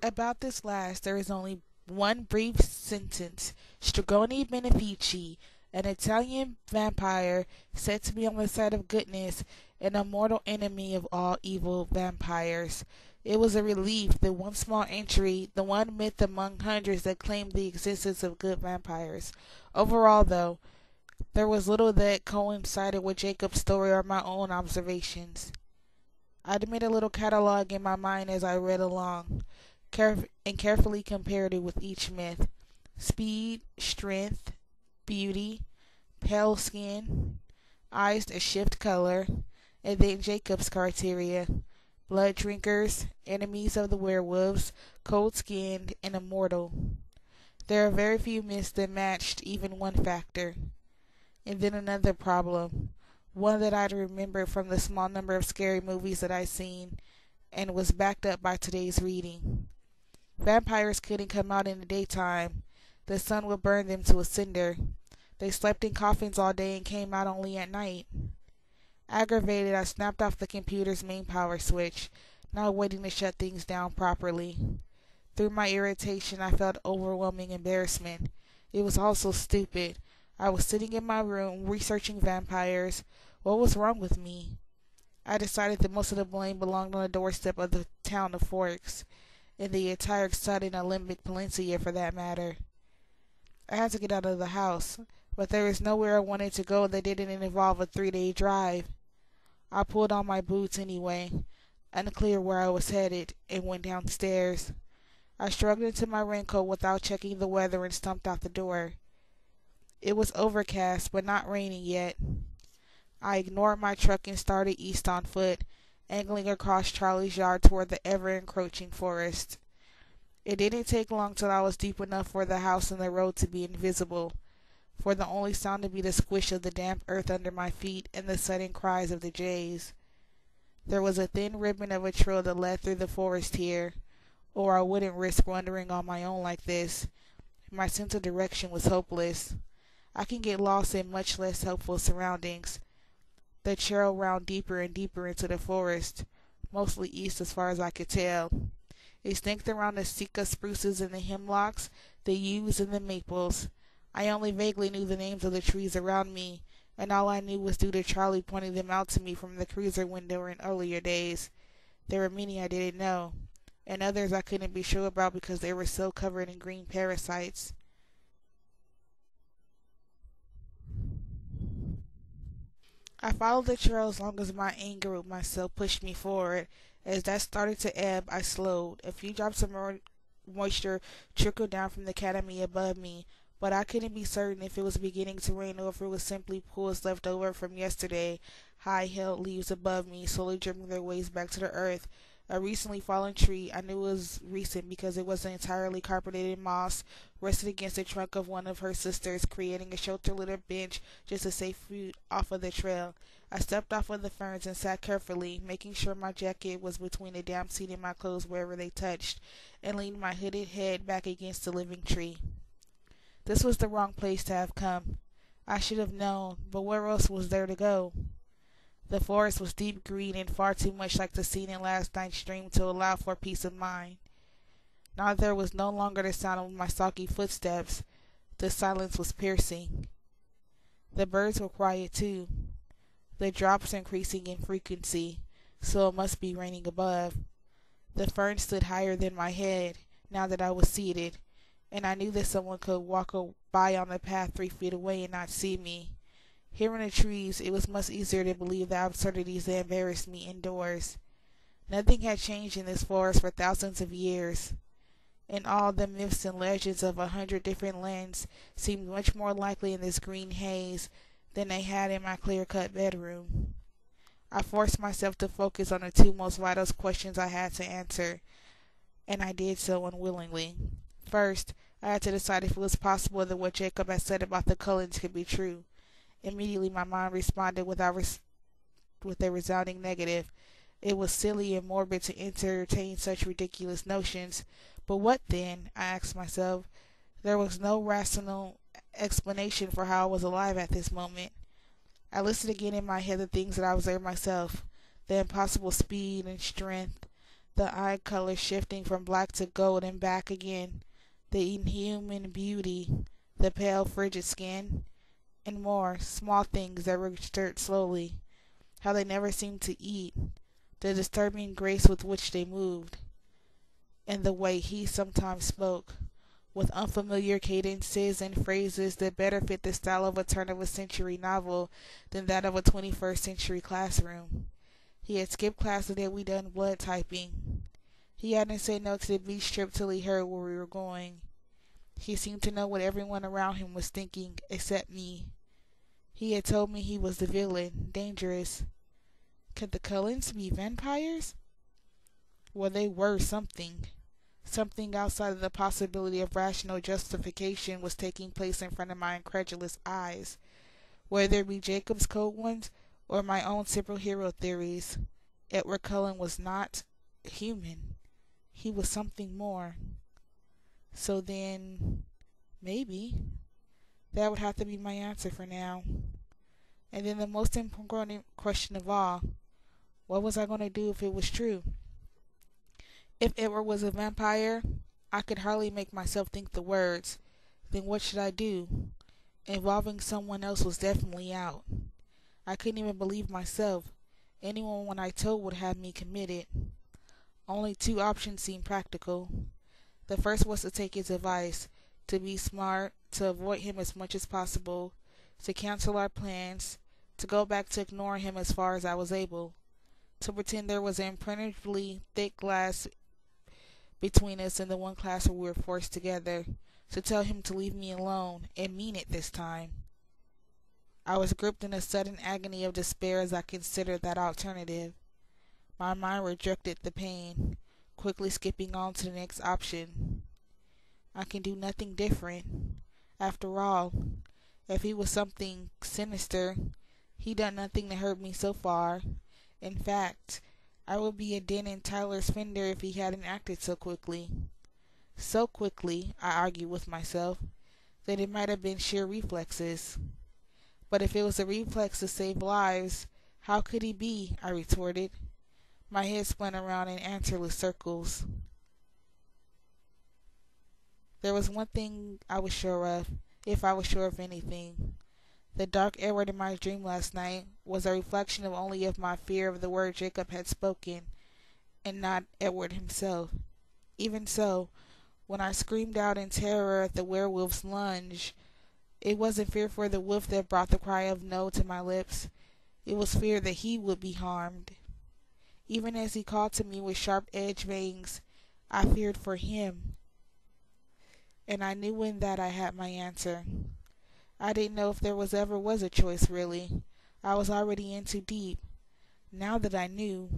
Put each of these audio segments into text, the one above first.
About this last, there is only one brief sentence. Stragoni Benefici, an Italian vampire said to be on the side of goodness and a mortal enemy of all evil vampires. It was a relief, the one small entry, the one myth among hundreds that claimed the existence of good vampires. Overall, though, there was little that coincided with Jacob's story or my own observations. I'd made a little catalog in my mind as I read along, and carefully compared it with each myth. Speed, strength, beauty, pale skin, eyes that shift color, and then Jacob's criteria. Blood drinkers, enemies of the werewolves, cold skinned, and immortal. There are very few myths that matched even one factor. And then another problem, one that I'd remembered from the small number of scary movies that I'd seen, and was backed up by today's reading. Vampires couldn't come out in the daytime. The sun would burn them to a cinder. They slept in coffins all day and came out only at night. Aggravated, I snapped off the computer's main power switch, not waiting to shut things down properly. Through my irritation, I felt overwhelming embarrassment. It was all so stupid. I was sitting in my room, researching vampires. What was wrong with me? I decided that most of the blame belonged on the doorstep of the town of Forks, and the entire southern Olympic Peninsula for that matter. I had to get out of the house, but there was nowhere I wanted to go that didn't involve a 3-day drive. I pulled on my boots anyway, unclear where I was headed, and went downstairs. I shrugged into my raincoat without checking the weather and stumped out the door. It was overcast, but not raining yet. I ignored my truck and started east on foot, angling across Charlie's yard toward the ever-encroaching forest. It didn't take long till I was deep enough for the house and the road to be invisible, for the only sound to be the squish of the damp earth under my feet and the sudden cries of the jays. There was a thin ribbon of a trail that led through the forest here, or I wouldn't risk wandering on my own like this. My sense of direction was hopeless. I can get lost in much less helpful surroundings. The trail wound deeper and deeper into the forest, mostly east as far as I could tell. It snaked around the Sika spruces and the hemlocks, the yews and the maples. I only vaguely knew the names of the trees around me, and all I knew was due to Charlie pointing them out to me from the cruiser window in earlier days. There were many I didn't know, and others I couldn't be sure about because they were so covered in green parasites. I followed the trail as long as my anger with myself pushed me forward. As that started to ebb, I slowed. A few drops of moisture trickled down from the academy above me, but I couldn't be certain if it was beginning to rain or if it was simply pools left over from yesterday. High-held leaves above me, slowly dripping their ways back to the earth. A recently fallen tree, I knew it was recent because it wasn't entirely carpeted in moss, rested against the trunk of one of her sisters, creating a shelter-littered bench just to save food off of the trail. I stepped off of the ferns and sat carefully, making sure my jacket was between the damp seat and my clothes wherever they touched, and leaned my hooded head back against the living tree. This was the wrong place to have come. I should have known, but where else was there to go? The forest was deep green and far too much like the scene in last night's dream to allow for peace of mind. Now there was no longer the sound of my soggy footsteps. The silence was piercing. The birds were quiet too. The drops increasing in frequency, so it must be raining above. The fern stood higher than my head, now that I was seated, and I knew that someone could walk by on the path 3 feet away and not see me. Here in the trees, it was much easier to believe the absurdities that embarrassed me indoors. Nothing had changed in this forest for thousands of years, and all the myths and legends of 100 different lands seemed much more likely in this green haze than they had in my clear-cut bedroom. I forced myself to focus on the two most vital questions I had to answer, and I did so unwillingly. First, I had to decide if it was possible that what Jacob had said about the Cullens could be true. Immediately my mind responded with a resounding negative. It was silly and morbid to entertain such ridiculous notions. But what then? I asked myself. There was no rational explanation for how I was alive at this moment. I listed again in my head the things that I observed myself, the impossible speed and strength, the eye color shifting from black to gold and back again, the inhuman beauty, the pale frigid skin, and more small things that registered slowly, how they never seemed to eat, the disturbing grace with which they moved, and the way he sometimes spoke, with unfamiliar cadences and phrases that better fit the style of a turn-of-a-century novel than that of a 21st century classroom. He had skipped class the day we done blood typing. He hadn't said no to the beach trip till he heard where we were going. He seemed to know what everyone around him was thinking, except me. He had told me he was the villain, dangerous. Could the Cullens be vampires? Well, they were something. Something outside of the possibility of rational justification was taking place in front of my incredulous eyes. Whether it be Jacob's code ones or my own superhero theories, Edward Cullen was not human. He was something more. So then, maybe, that would have to be my answer for now. And then the most important question of all, what was I going to do if it was true? If Edward was a vampire, I could hardly make myself think the words. Then what should I do? Involving someone else was definitely out. I couldn't even believe myself. Anyone when I told would have me committed. Only two options seemed practical. The first was to take his advice, to be smart, to avoid him as much as possible, to cancel our plans, to go back to ignoring him as far as I was able, to pretend there was an impenetrably thick glass between us in the one class where we were forced together, to tell him to leave me alone, and mean it this time. I was gripped in a sudden agony of despair as I considered that alternative. My mind rejected the pain, quickly skipping on to the next option. I can do nothing different. After all, if he was something sinister, he done nothing to hurt me so far. In fact, I would be a dent in Tyler's fender if he hadn't acted so quickly. So quickly, I argued with myself, that it might have been sheer reflexes. But if it was a reflex to save lives, how could he be? I retorted. My head spun around in answerless circles. There was one thing I was sure of, if I was sure of anything. The dark Edward in my dream last night was a reflection of only of my fear of the word Jacob had spoken, and not Edward himself. Even so, when I screamed out in terror at the werewolf's lunge, it wasn't fear for the wolf that brought the cry of no to my lips. It was fear that he would be harmed. Even as he called to me with sharp-edged fangs, I feared for him. And I knew in that I had my answer. I didn't know if there ever was a choice, really. I was already in too deep. Now that I knew,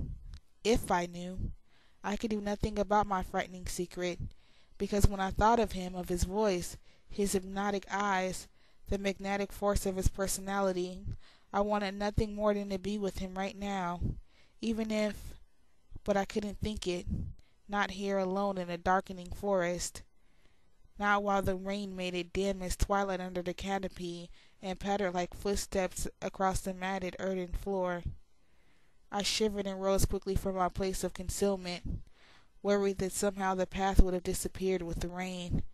if I knew, I could do nothing about my frightening secret, because when I thought of him, of his voice, his hypnotic eyes, the magnetic force of his personality, I wanted nothing more than to be with him right now, even if, but I couldn't think it, not here alone in a darkening forest. Not while the rain made it dim as twilight under the canopy and pattered like footsteps across the matted earthen floor. I shivered and rose quickly from my place of concealment, worried that somehow the path would have disappeared with the rain,